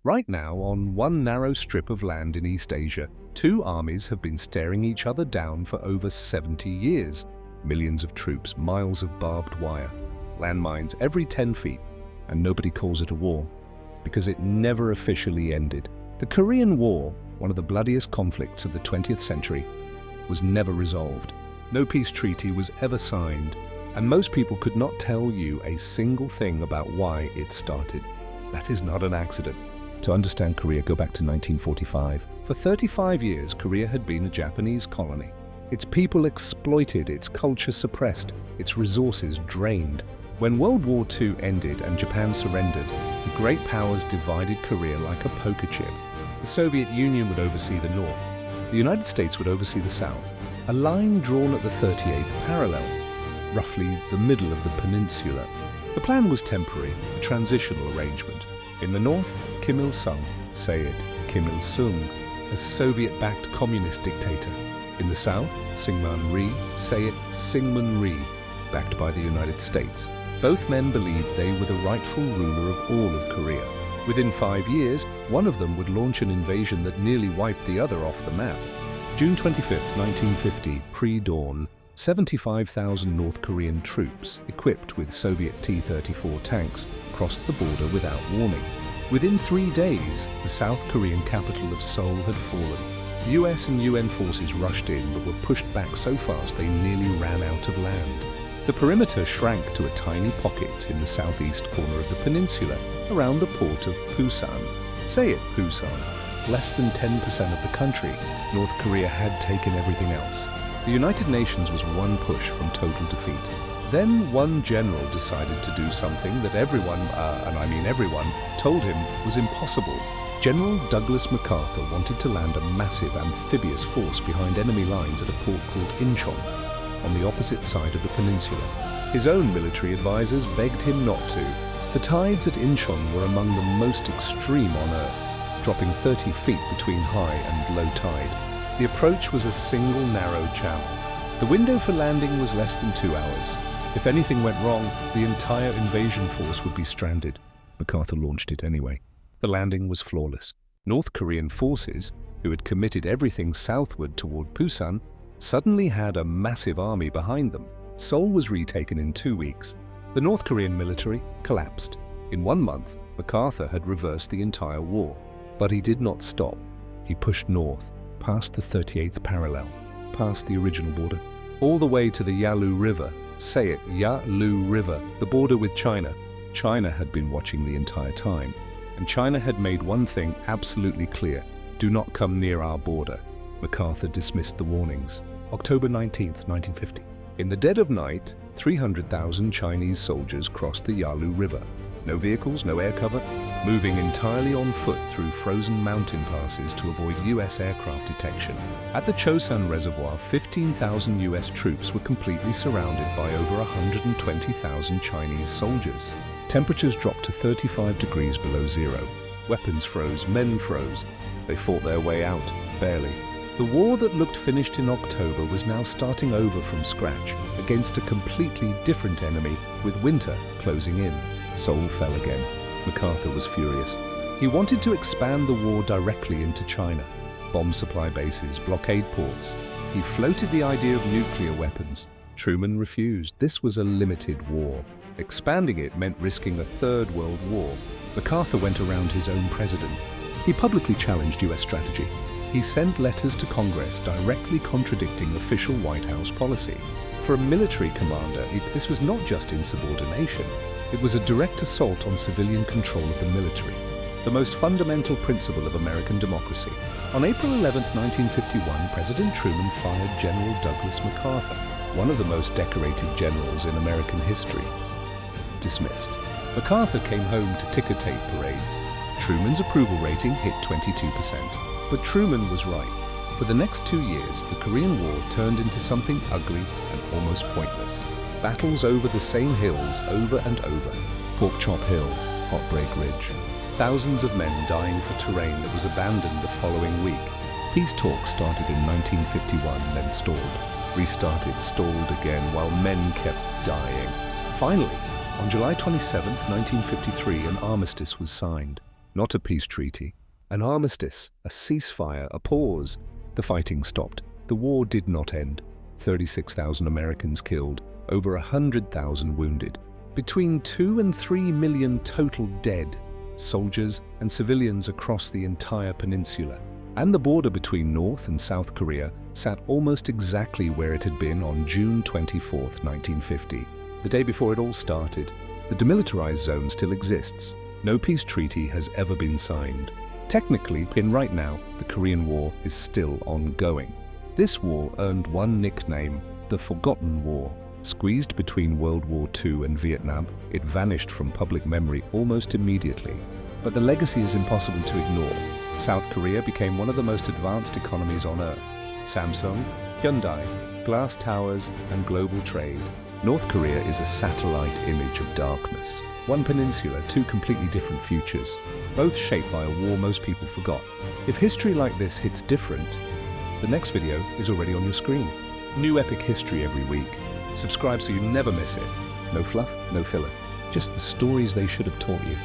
Right now, on one narrow strip of land in East Asia, two armies have been staring each other down for over 70 years. Millions of troops, miles of barbed wire, landmines every 10 feet, and nobody calls it a war, because it never officially ended. The Korean War, one of the bloodiest conflicts of the 20th century, was never resolved. No peace treaty was ever signed, and most people could not tell you a single thing about why it started. That is not an accident. To understand Korea, go back to 1945. For 35 years, Korea had been a Japanese colony. Its people exploited, its culture suppressed, its resources drained. When World War II ended and Japan surrendered, the great powers divided Korea like a poker chip. The Soviet Union would oversee the North. The United States would oversee the South. A line drawn at the 38th parallel, roughly the middle of the peninsula. The plan was temporary, a transitional arrangement. In the North, Kim Il-sung, say it, Kim Il-sung, a Soviet-backed communist dictator. In the South, Syngman Rhee, say it, Syngman Rhee, backed by the United States. Both men believed they were the rightful ruler of all of Korea. Within 5 years, one of them would launch an invasion that nearly wiped the other off the map. June 25, 1950, pre-dawn, 75,000 North Korean troops, equipped with Soviet T-34 tanks, crossed the border without warning. Within 3 days, the South Korean capital of Seoul had fallen. US and UN forces rushed in but were pushed back so fast they nearly ran out of land. The perimeter shrank to a tiny pocket in the southeast corner of the peninsula, around the port of Pusan. Say it, Pusan. Less than 10% of the country, North Korea had taken everything else. The United Nations was one push from total defeat. Then one general decided to do something that everyone, and I mean everyone, told him was impossible. General Douglas MacArthur wanted to land a massive amphibious force behind enemy lines at a port called Inchon, on the opposite side of the peninsula. His own military advisors begged him not to. The tides at Inchon were among the most extreme on Earth, dropping 30 feet between high and low tide. The approach was a single narrow channel. The window for landing was less than 2 hours. If anything went wrong, the entire invasion force would be stranded. MacArthur launched it anyway. The landing was flawless. North Korean forces, who had committed everything southward toward Pusan, suddenly had a massive army behind them. Seoul was retaken in 2 weeks. The North Korean military collapsed. In 1 month, MacArthur had reversed the entire war. But he did not stop. He pushed north, past the 38th parallel, past the original border, all the way to the Yalu River. Say it, Yalu River, the border with China. China had been watching the entire time, and China had made one thing absolutely clear: do not come near our border. MacArthur dismissed the warnings. October 19, 1950. In the dead of night, 300,000 Chinese soldiers crossed the Yalu River. No vehicles, no air cover, moving entirely on foot through frozen mountain passes to avoid US aircraft detection. At the Chosin Reservoir, 15,000 US troops were completely surrounded by over 120,000 Chinese soldiers. Temperatures dropped to 35 degrees below zero. Weapons froze, men froze. They fought their way out, barely. The war that looked finished in October was now starting over from scratch, against a completely different enemy, with winter closing in. Seoul fell again. MacArthur was furious. He wanted to expand the war directly into China. Bomb supply bases, blockade ports. He floated the idea of nuclear weapons. Truman refused. This was a limited war. Expanding it meant risking a third world war. MacArthur went around his own president. He publicly challenged US strategy. He sent letters to Congress directly contradicting official White House policy. For a military commander, this was not just insubordination. It was a direct assault on civilian control of the military, the most fundamental principle of American democracy. On April 11, 1951, President Truman fired General Douglas MacArthur, one of the most decorated generals in American history. Dismissed. MacArthur came home to ticker tape parades. Truman's approval rating hit 22%. But Truman was right. For the next 2 years, the Korean War turned into something ugly and almost pointless. Battles over the same hills over and over. Pork Chop Hill, Heartbreak Ridge. Thousands of men dying for terrain that was abandoned the following week. Peace talks started in 1951, then stalled. Restarted, stalled again, while men kept dying. Finally, on July 27, 1953, an armistice was signed. not a peace treaty. An armistice, a ceasefire, a pause. The fighting stopped. The war did not end. 36,000 Americans killed, over 100,000 wounded. Between 2 and 3 million total dead, soldiers and civilians across the entire peninsula. And the border between North and South Korea sat almost exactly where it had been on June 24, 1950. The day before it all started. The demilitarized zone still exists. No peace treaty has ever been signed. Technically, right now, the Korean War is still ongoing. This war earned one nickname, the Forgotten War. Squeezed between World War II and Vietnam, it vanished from public memory almost immediately. But the legacy is impossible to ignore. South Korea became one of the most advanced economies on Earth. Samsung, Hyundai, glass towers, and global trade. North Korea is a satellite image of darkness. One peninsula, two completely different futures, both shaped by a war most people forgot. If history like this hits different, the next video is already on your screen. New epic history every week. Subscribe so you never miss it. No fluff, no filler. Just the stories they should have taught you.